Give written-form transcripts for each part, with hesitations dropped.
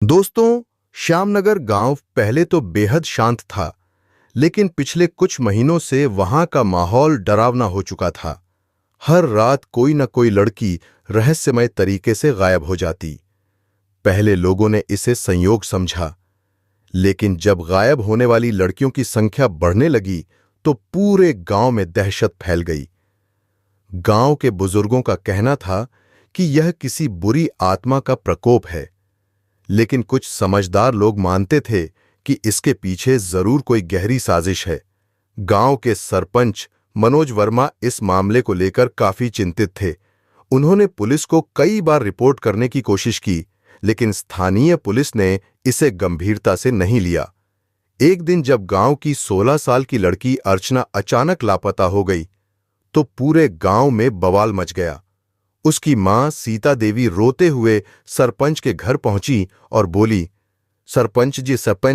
दोस्तों, श्यामनगर गांव पहले तो बेहद शांत था, लेकिन पिछले कुछ महीनों से वहां का माहौल डरावना हो चुका था। हर रात कोई न कोई लड़की रहस्यमय तरीके से गायब हो जाती। पहले लोगों ने इसे संयोग समझा, लेकिन जब गायब होने वाली लड़कियों की संख्या बढ़ने लगी तो पूरे गांव में दहशत फैल गई। गांव के बुजुर्गों का कहना था कि यह किसी बुरी आत्मा का प्रकोप है, लेकिन कुछ समझदार लोग मानते थे कि इसके पीछे जरूर कोई गहरी साजिश है। गांव के सरपंच मनोज वर्मा इस मामले को लेकर काफी चिंतित थे। उन्होंने पुलिस को कई बार रिपोर्ट करने की कोशिश की, लेकिन स्थानीय पुलिस ने इसे गंभीरता से नहीं लिया। एक दिन जब गांव की 16 साल की लड़की अर्चना अचानक लापता हो गई, तो पूरे गांव में बवाल मच गया। उसकी मां सीता देवी रोते हुए सरपंच के घर पहुंची और बोली, सरपंच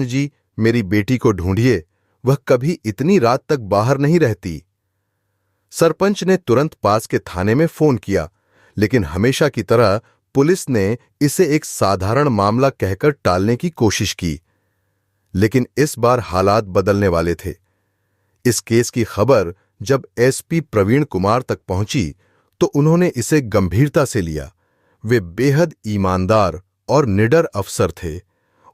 जी, मेरी बेटी को ढूंढिए, वह कभी इतनी रात तक बाहर नहीं रहती। सरपंच ने तुरंत पास के थाने में फोन किया, लेकिन हमेशा की तरह पुलिस ने इसे एक साधारण मामला कहकर टालने की कोशिश की। लेकिन इस बार हालात बदलने वाले थे। इस केस की खबर जब एसपी प्रवीण कुमार तक पहुंची तो उन्होंने इसे गंभीरता से लिया। वे बेहद ईमानदार और निडर अफसर थे।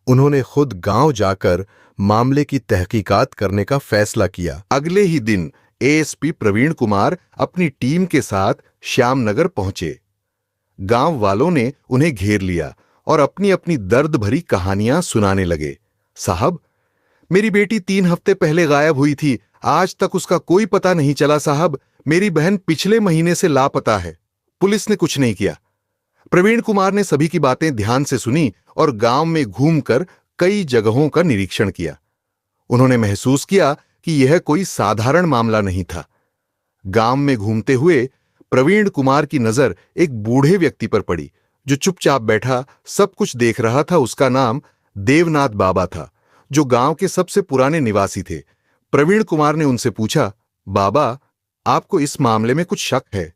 उन्होंने खुद गांव जाकर मामले की तहकीकात करने का फैसला किया। अगले ही दिन एएसपी प्रवीण कुमार अपनी टीम के साथ श्यामनगर पहुंचे। गांव वालों ने उन्हें घेर लिया और अपनी अपनी दर्द भरी कहानियां सुनाने लगे। साहब, मेरी बेटी 3 हफ्ते पहले गायब हुई थी, आज तक उसका कोई पता नहीं चला। साहब, मेरी बहन पिछले महीने से लापता है, पुलिस ने कुछ नहीं किया। प्रवीण कुमार ने सभी की बातें ध्यान से सुनी और गांव में घूमकर कई जगहों का निरीक्षण किया। उन्होंने महसूस किया कि यह कोई साधारण मामला नहीं था। गांव में घूमते हुए प्रवीण कुमार की नजर एक बूढ़े व्यक्ति पर पड़ी, जो चुपचाप बैठा सब कुछ देख रहा था। उसका नाम देवनाथ बाबा था, जो गांव के सबसे पुराने निवासी थे। प्रवीण कुमार ने उनसे पूछा, बाबा, आपको इस मामले में कुछ शक है?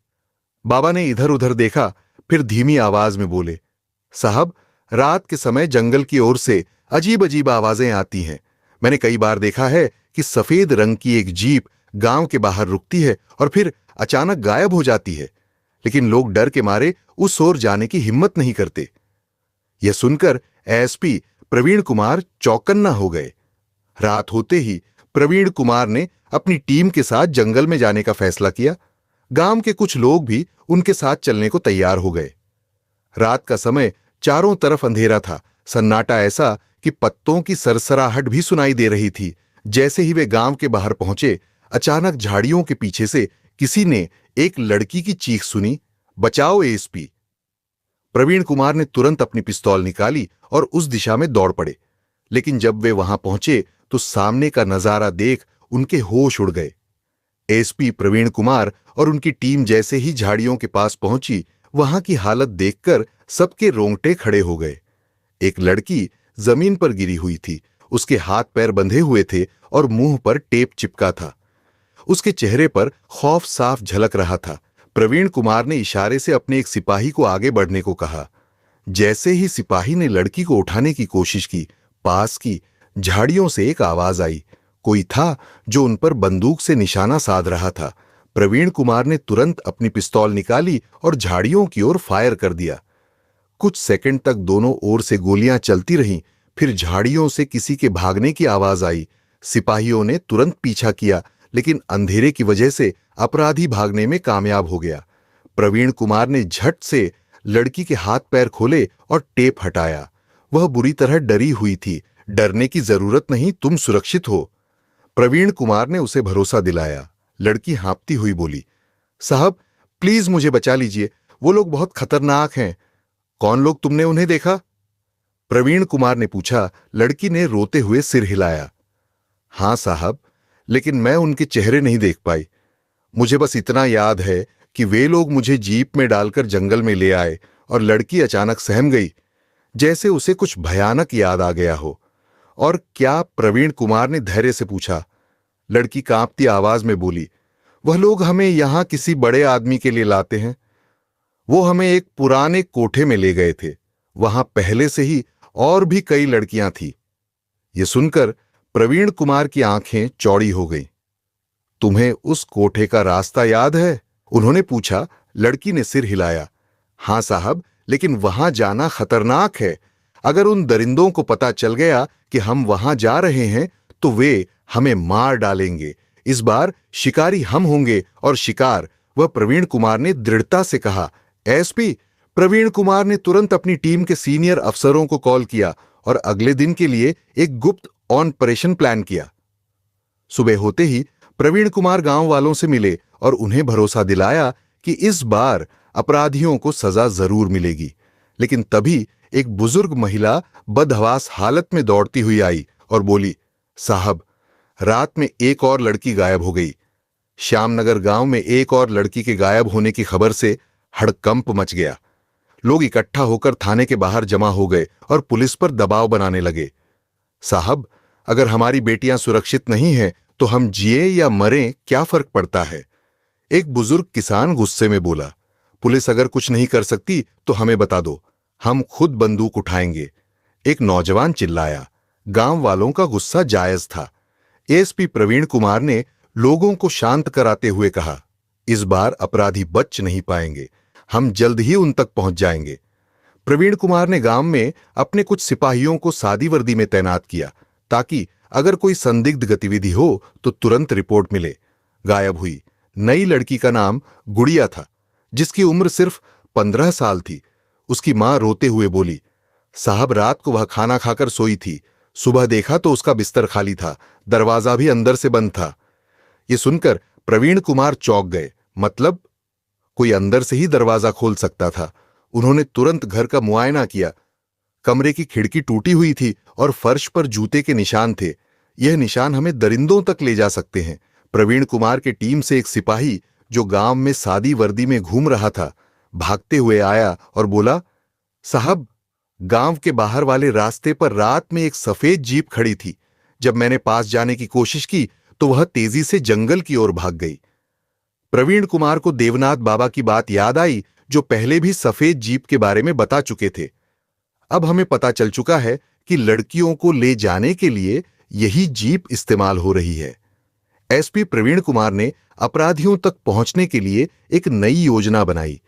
बाबा ने इधर उधर देखा, फिर धीमी आवाज में बोले, साहब, रात के समय जंगल की ओर से अजीब अजीब आवाजें आती हैं। मैंने कई बार देखा है कि सफेद रंग की एक जीप गांव के बाहर रुकती है और फिर अचानक गायब हो जाती है, लेकिन लोग डर के मारे उस ओर जाने की हिम्मत नहीं करते। यह सुनकर एसपी प्रवीण कुमार चौकन्ना हो गए। रात होते ही प्रवीण कुमार ने अपनी टीम के साथ जंगल में जाने का फैसला किया। गांव के कुछ लोग भी उनके साथ चलने को तैयार हो गए। रात का समय चारों तरफ अंधेरा था, सन्नाटा ऐसा कि पत्तों की सरसराहट भी सुनाई दे रही थी। जैसे ही वे गांव के बाहर पहुंचे, अचानक झाड़ियों के पीछे से किसी ने एक लड़की की चीख सुनी, बचाओ एएसपी। प्रवीण कुमार ने तुरंत अपनी पिस्तौल निकाली और उस दिशा में दौड़ पड़े। लेकिन जब वे वहां पहुंचे तो सामने का नजारा देख उनके होश उड़ गए। एसपी प्रवीण कुमार और उनकी टीम जैसे ही झाड़ियों के पास पहुंची, वहां की हालत देखकर सबके रोंगटे खड़े हो गए। एक लड़की जमीन पर गिरी हुई थी। उसके हाथ पैर बंधे हुए थे और मुंह पर टेप चिपका था। उसके चेहरे पर खौफ साफ झलक रहा था। प्रवीण कुमार ने इशारे से अपने एक सिपाही को आगे बढ़ने को कहा। जैसे ही सिपाही ने लड़की को उठाने की कोशिश की, पास की झाड़ियों से एक आवाज आई। कोई था जो उन पर बंदूक से निशाना साध रहा था। प्रवीण कुमार ने तुरंत अपनी पिस्तौल निकाली और झाड़ियों की ओर फायर कर दिया। कुछ सेकंड तक दोनों ओर से गोलियां चलती रहीं, फिर झाड़ियों से किसी के भागने की आवाज आई। सिपाहियों ने तुरंत पीछा किया, लेकिन अंधेरे की वजह से अपराधी भागने में कामयाब हो गया। प्रवीण कुमार ने झट से लड़की के हाथ पैर खोले और टेप हटाया। वह बुरी तरह डरी हुई थी। डरने की जरूरत नहीं, तुम सुरक्षित हो। प्रवीण कुमार ने उसे भरोसा दिलाया। लड़की हाँफती हुई बोली, साहब, प्लीज मुझे बचा लीजिए, वो लोग बहुत खतरनाक हैं। कौन लोग? तुमने उन्हें देखा? प्रवीण कुमार ने पूछा। लड़की ने रोते हुए सिर हिलाया। हां साहब, लेकिन मैं उनके चेहरे नहीं देख पाई। मुझे बस इतना याद है कि वे लोग मुझे जीप में डालकर जंगल में ले आए और लड़की अचानक सहम गई, जैसे उसे कुछ भयानक याद आ गया हो। और क्या? प्रवीण कुमार ने धैर्य से पूछा। लड़की कांपती आवाज में बोली, वह लोग हमें यहां किसी बड़े आदमी के लिए लाते हैं। वो हमें एक पुराने कोठे में ले गए थे। वहां पहले से ही और भी कई लड़कियां थी। ये सुनकर प्रवीण कुमार की आंखें चौड़ी हो गईं। तुम्हें उस कोठे का रास्ता याद है? उन्होंने पूछा। लड़की ने सिर हिलाया। हां साहब, लेकिन वहां जाना खतरनाक है। अगर उन दरिंदों को पता चल गया कि हम वहां जा रहे हैं तो वे हमें मार डालेंगे। इस बार शिकारी हम होंगे और शिकार वह प्रवीण कुमार ने दृढ़ता से कहा। एसपी प्रवीण कुमार ने तुरंत अपनी टीम के सीनियर अफसरों को कॉल किया और अगले दिन के लिए एक गुप्त ऑपरेशन प्लान किया। सुबह होते ही प्रवीण कुमार गांव वालों से मिले और उन्हें भरोसा दिलाया कि इस बार अपराधियों को सजा जरूर मिलेगी। लेकिन तभी एक बुजुर्ग महिला बदहवास हालत में दौड़ती हुई आई और बोली, साहब, रात में एक और लड़की गायब हो गई। श्यामनगर गांव में एक और लड़की के गायब होने की खबर से हड़कंप मच गया। लोग इकट्ठा होकर थाने के बाहर जमा हो गए और पुलिस पर दबाव बनाने लगे। साहब, अगर हमारी बेटियां सुरक्षित नहीं हैं तो हम जिए या मरें, क्या फर्क पड़ता है? एक बुजुर्ग किसान गुस्से में बोला। पुलिस अगर कुछ नहीं कर सकती तो हमें बता दो, हम खुद बंदूक उठाएंगे। एक नौजवान चिल्लाया। गांव वालों का गुस्सा जायज था। एसपी प्रवीण कुमार ने लोगों को शांत कराते हुए कहा, इस बार अपराधी बच नहीं पाएंगे, हम जल्द ही उन तक पहुंच जाएंगे। प्रवीण कुमार ने गांव में अपने कुछ सिपाहियों को सादी वर्दी में तैनात किया ताकि अगर कोई संदिग्ध गतिविधि हो तो तुरंत रिपोर्ट मिले। गायब हुई नई लड़की का नाम गुड़िया था, जिसकी उम्र सिर्फ 15 साल थी। उसकी मां रोते हुए बोली, साहब, रात को वह खाना खाकर सोई थी। सुबह देखा तो उसका बिस्तर खाली था, दरवाजा भी अंदर से बंद था। ये सुनकर प्रवीण कुमार चौंक गए। मतलब कोई अंदर से ही दरवाजा खोल सकता था। उन्होंने तुरंत घर का मुआयना किया। कमरे की खिड़की टूटी हुई थी और फर्श पर जूते के निशान थे। यह निशान हमें दरिंदों तक ले जा सकते हैं। प्रवीण कुमार के टीम से एक सिपाही जो गांव में सादी वर्दी में घूम रहा था, भागते हुए आया और बोला, साहब, गांव के बाहर वाले रास्ते पर रात में एक सफेद जीप खड़ी थी। जब मैंने पास जाने की कोशिश की तो वह तेजी से जंगल की ओर भाग गई। प्रवीण कुमार को देवनाथ बाबा की बात याद आई, जो पहले भी सफेद जीप के बारे में बता चुके थे। अब हमें पता चल चुका है कि लड़कियों को ले जाने के लिए यही जीप इस्तेमाल हो रही है। एसपी प्रवीण कुमार ने अपराधियों तक पहुंचने के लिए एक नई योजना बनाई।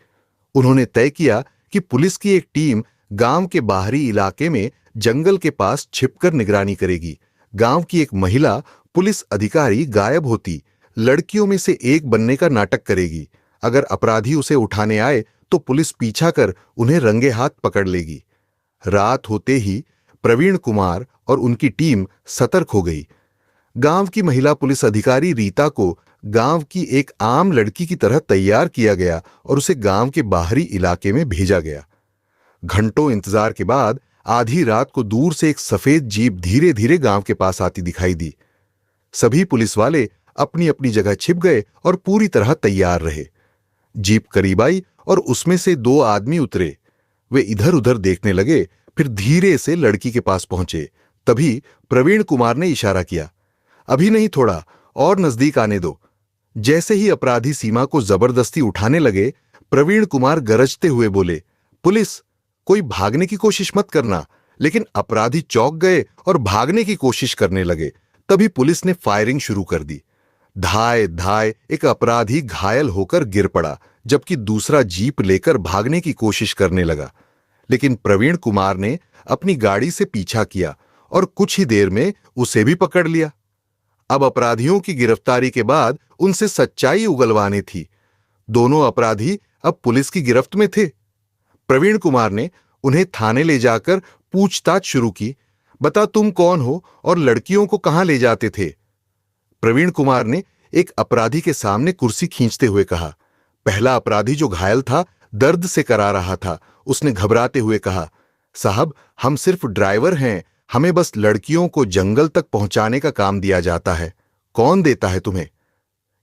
उन्होंने तय किया कि पुलिस की एक टीम गांव के बाहरी इलाके में जंगल के पास छिपकर निगरानी करेगी। गांव की एक महिला पुलिस अधिकारी गायब होती लड़कियों में से एक बनने का नाटक करेगी। अगर अपराधी उसे उठाने आए तो पुलिस पीछा कर उन्हें रंगे हाथ पकड़ लेगी। रात होते ही प्रवीण कुमार और उनकी टीम सतर्क हो गई। गांव की महिला पुलिस अधिकारी रीता को गांव की एक आम लड़की की तरह तैयार किया गया और उसे गांव के बाहरी इलाके में भेजा गया। घंटों इंतजार के बाद आधी रात को दूर से एक सफेद जीप धीरे धीरे गांव के पास आती दिखाई दी। सभी पुलिस वाले अपनी अपनी जगह छिप गए और पूरी तरह तैयार रहे। जीप करीब आई और उसमें से 2 आदमी उतरे। वे इधर उधर देखने लगे, फिर धीरे से लड़की के पास पहुंचे। तभी प्रवीण कुमार ने इशारा किया, अभी नहीं, थोड़ा और नजदीक आने दो। जैसे ही अपराधी सीमा को जबरदस्ती उठाने लगे, प्रवीण कुमार गरजते हुए बोले, पुलिस, कोई भागने की कोशिश मत करना। लेकिन अपराधी चौंक गए और भागने की कोशिश करने लगे। तभी पुलिस ने फायरिंग शुरू कर दी। धाय धाय एक अपराधी घायल होकर गिर पड़ा, जबकि दूसरा जीप लेकर भागने की कोशिश करने लगा। लेकिन प्रवीण कुमार ने अपनी गाड़ी से पीछा किया और कुछ ही देर में उसे भी पकड़ लिया। अब अपराधियों की गिरफ्तारी के बाद उनसे सच्चाई उगलवानी थी। दोनों अपराधी अब पुलिस की गिरफ्त में थे। प्रवीण कुमार ने उन्हें थाने ले जाकर पूछताछ शुरू की। बता, तुम कौन हो और लड़कियों को कहां ले जाते थे? प्रवीण कुमार ने एक अपराधी के सामने कुर्सी खींचते हुए कहा। पहला अपराधी जो घायल था, दर्द से करा रहा था। उसने घबराते हुए कहा, साहब, हम सिर्फ ड्राइवर हैं, हमें बस लड़कियों को जंगल तक पहुंचाने का काम दिया जाता है। कौन देता है तुम्हें?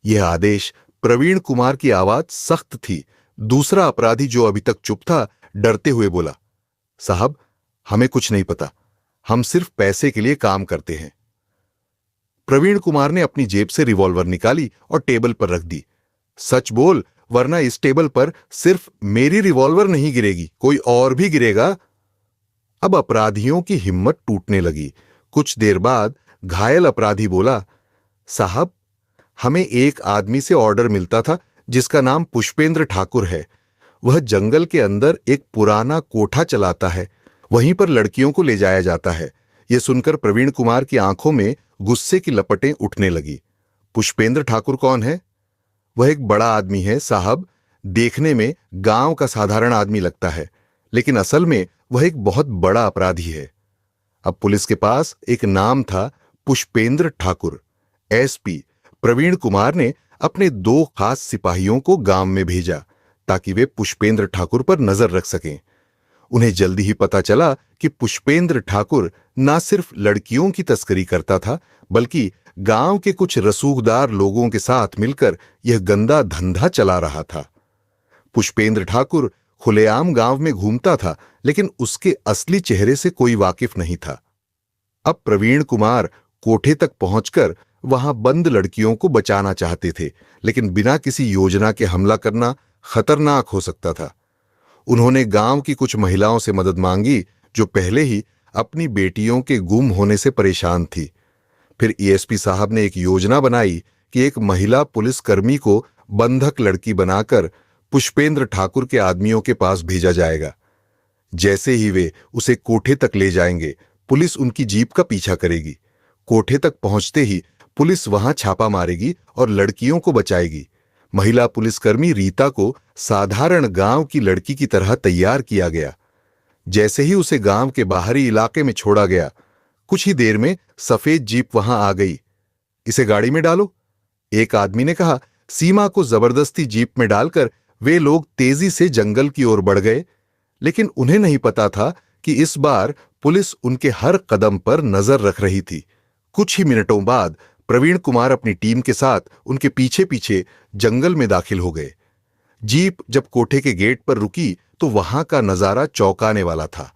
यह आदेश प्रवीण कुमार की आवाज सख्त थी। दूसरा अपराधी जो अभी तक चुप था, डरते हुए बोला, साहब, हमें कुछ नहीं पता, हम सिर्फ पैसे के लिए काम करते हैं। प्रवीण कुमार ने अपनी जेब से रिवॉल्वर निकाली और टेबल पर रख दी। सच बोल, वरना इस टेबल पर सिर्फ मेरी रिवॉल्वर नहीं गिरेगी, कोई और भी गिरेगा। अब अपराधियों की हिम्मत टूटने लगी। कुछ देर बाद घायल अपराधी बोला, साहब, हमें एक आदमी से ऑर्डर मिलता था जिसका नाम पुष्पेंद्र ठाकुर है। वह जंगल के अंदर एक पुराना कोठा चलाता है, वहीं पर लड़कियों को ले जाया जाता है। यह सुनकर प्रवीण कुमार की आंखों में गुस्से की लपटें उठने लगी। पुष्पेंद्र ठाकुर कौन है? वह एक बड़ा आदमी है साहब। देखने में गांव का साधारण आदमी लगता है, लेकिन असल में वह एक बहुत बड़ा अपराधी है। अब पुलिस के पास एक नाम था, पुष्पेंद्र ठाकुर। एसपी प्रवीण कुमार ने अपने 2 खास सिपाहियों को गांव में भेजा ताकि वे पुष्पेंद्र ठाकुर पर नजर रख सकें। उन्हें जल्दी ही पता चला कि पुष्पेंद्र ठाकुर न सिर्फ लड़कियों की तस्करी करता था, बल्कि गांव के कुछ रसूखदार लोगों के साथ मिलकर यह गंदा धंधा चला रहा था। पुष्पेंद्र ठाकुर खुलेआम गांव में घूमता था, लेकिन उसके असली चेहरे से कोई वाकिफ नहीं था। अब प्रवीण कुमार कोठे तक पहुंचकर वहां बंद लड़कियों को बचाना चाहते थे, लेकिन बिना किसी योजना के हमला करना खतरनाक हो सकता था। उन्होंने गांव की कुछ महिलाओं से मदद मांगी जो पहले ही अपनी बेटियों के गुम होने से परेशान थी। फिर ईएसपी साहब ने एक योजना बनाई कि एक महिला पुलिसकर्मी को बंधक लड़की बनाकर पुष्पेंद्र ठाकुर के आदमियों के पास भेजा जाएगा। जैसे ही वे उसे कोठे तक ले जाएंगे, पुलिस उनकी जीप का पीछा करेगी। कोठे तक पहुंचते ही पुलिस वहां छापा मारेगी और लड़कियों को बचाएगी। महिला पुलिसकर्मी रीता को साधारण गांव की लड़की की तरह तैयार किया गया। जैसे ही उसे गांव के बाहरी इलाके में छोड़ा गया, कुछ ही देर में सफेद जीप वहां आ गई। इसे गाड़ी में डालो, एक आदमी ने कहा। सीमा को जबरदस्ती जीप में डालकर वे लोग तेजी से जंगल की ओर बढ़ गए, लेकिन उन्हें नहीं पता था कि इस बार पुलिस उनके हर कदम पर नजर रख रही थी। कुछ ही मिनटों बाद प्रवीण कुमार अपनी टीम के साथ उनके पीछे पीछे जंगल में दाखिल हो गए। जीप जब कोठे के गेट पर रुकी तो वहां का नजारा चौंकाने वाला था।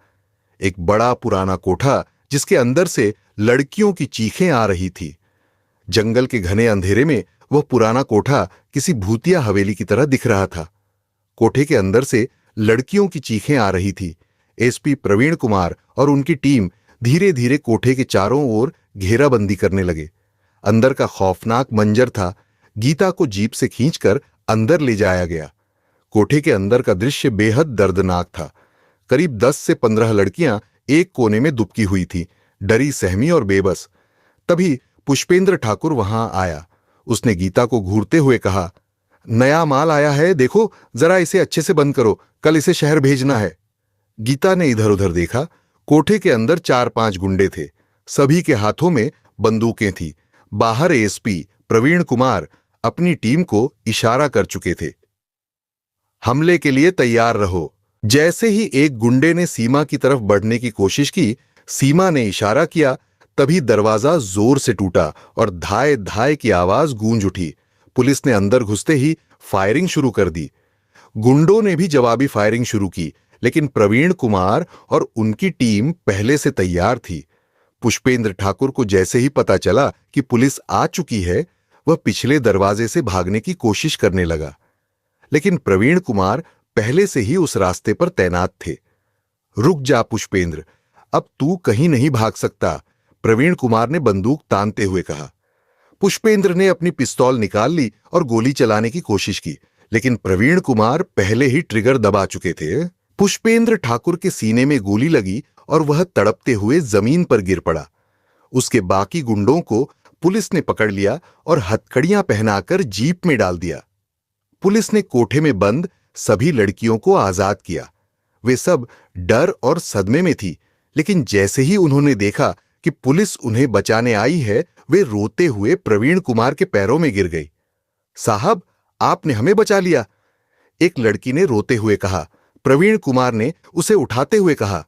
एक बड़ा पुराना कोठा जिसके अंदर से लड़कियों की चीखें आ रही थी। जंगल के घने अंधेरे में वह पुराना कोठा किसी भूतिया हवेली की तरह दिख रहा था। कोठे के अंदर से लड़कियों की चीखें आ रही थी। एसपी प्रवीण कुमार और उनकी टीम धीरे धीरे कोठे के चारों ओर घेराबंदी करने लगे। अंदर का खौफनाक मंजर था। गीता को जीप से खींचकर अंदर ले जाया गया। कोठे के अंदर का दृश्य बेहद दर्दनाक था। करीब 10 से 15 लड़कियां एक कोने में दुबकी हुई थीं, डरी सहमी और बेबस। तभी पुष्पेंद्र ठाकुर वहां आया। उसने गीता को घूरते हुए कहा, नया माल आया है, देखो जरा इसे अच्छे से बंद करो, कल इसे शहर भेजना है। गीता ने इधर उधर देखा। कोठे के अंदर 4-5 गुंडे थे। सभी के हाथों में बंदूकें थीं। बाहर एसपी प्रवीण कुमार अपनी टीम को इशारा कर चुके थे, हमले के लिए तैयार रहो। जैसे ही एक गुंडे ने सीमा की तरफ बढ़ने की कोशिश की, सीमा ने इशारा किया, तभी दरवाजा जोर से टूटा और धाय धाय की आवाज गूंज उठी। पुलिस ने अंदर घुसते ही फायरिंग शुरू कर दी। गुंडों ने भी जवाबी फायरिंग शुरू की, लेकिन प्रवीण कुमार और उनकी टीम पहले से तैयार थी। पुष्पेंद्र ठाकुर को जैसे ही पता चला कि पुलिस आ चुकी है, वह पिछले दरवाजे से भागने की कोशिश करने लगा, लेकिन प्रवीण कुमार पहले से ही उस रास्ते पर तैनात थे। रुक जा पुष्पेंद्र, अब तू कहीं नहीं भाग सकता, प्रवीण कुमार ने बंदूक तानते हुए कहा। पुष्पेंद्र ने अपनी पिस्तौल निकाल ली और गोली चलाने की कोशिश की, लेकिन प्रवीण कुमार पहले ही ट्रिगर दबा चुके थे। पुष्पेंद्र ठाकुर के सीने में गोली लगी और वह तड़पते हुए जमीन पर गिर पड़ा। उसके बाकी गुंडों को पुलिस ने पकड़ लिया और हथकड़ियां पहनाकर जीप में डाल दिया। पुलिस ने कोठे में बंद सभी लड़कियों को आजाद किया। वे सब डर और सदमे में थी, लेकिन जैसे ही उन्होंने देखा कि पुलिस उन्हें बचाने आई है, वे रोते हुए प्रवीण कुमार के पैरों में गिर गई। साहब, आपने हमें बचा लिया, एक लड़की ने रोते हुए कहा। प्रवीण कुमार ने उसे उठाते हुए कहा,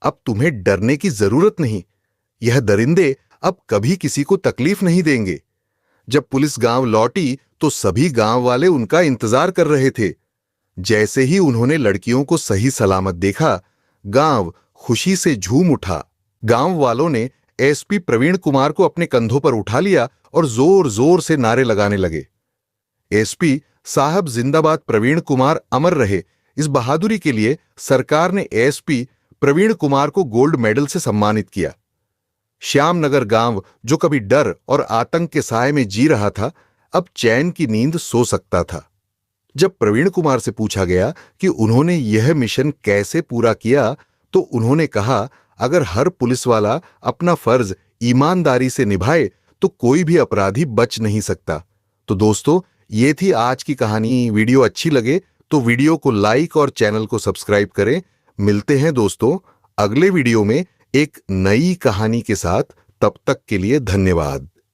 अब तुम्हें डरने की जरूरत नहीं, यह दरिंदे अब कभी किसी को तकलीफ नहीं देंगे। जब पुलिस गांव लौटी तो सभी गांव वाले उनका इंतजार कर रहे थे। जैसे ही उन्होंने लड़कियों को सही सलामत देखा, गांव खुशी से झूम उठा। गांव वालों ने एसपी प्रवीण कुमार को अपने कंधों पर उठा लिया और जोर जोर से नारे लगाने लगे। एसपी साहब जिंदाबाद, प्रवीण कुमार अमर रहे। इस बहादुरी के लिए सरकार ने एसपी प्रवीण कुमार को गोल्ड मेडल से सम्मानित किया। श्यामनगर गांव, जो कभी डर और आतंक के साए में जी रहा था, अब चैन की नींद सो सकता था। जब प्रवीण कुमार से पूछा गया कि उन्होंने यह मिशन कैसे पूरा किया, तो उन्होंने कहा, अगर हर पुलिस वाला अपना फर्ज ईमानदारी से निभाए तो कोई भी अपराधी बच नहीं सकता। तो दोस्तों, ये थी आज की कहानी। वीडियो अच्छी लगे तो वीडियो को लाइक और चैनल को सब्सक्राइब करें। मिलते हैं दोस्तों अगले वीडियो में एक नई कहानी के साथ। तब तक के लिए धन्यवाद।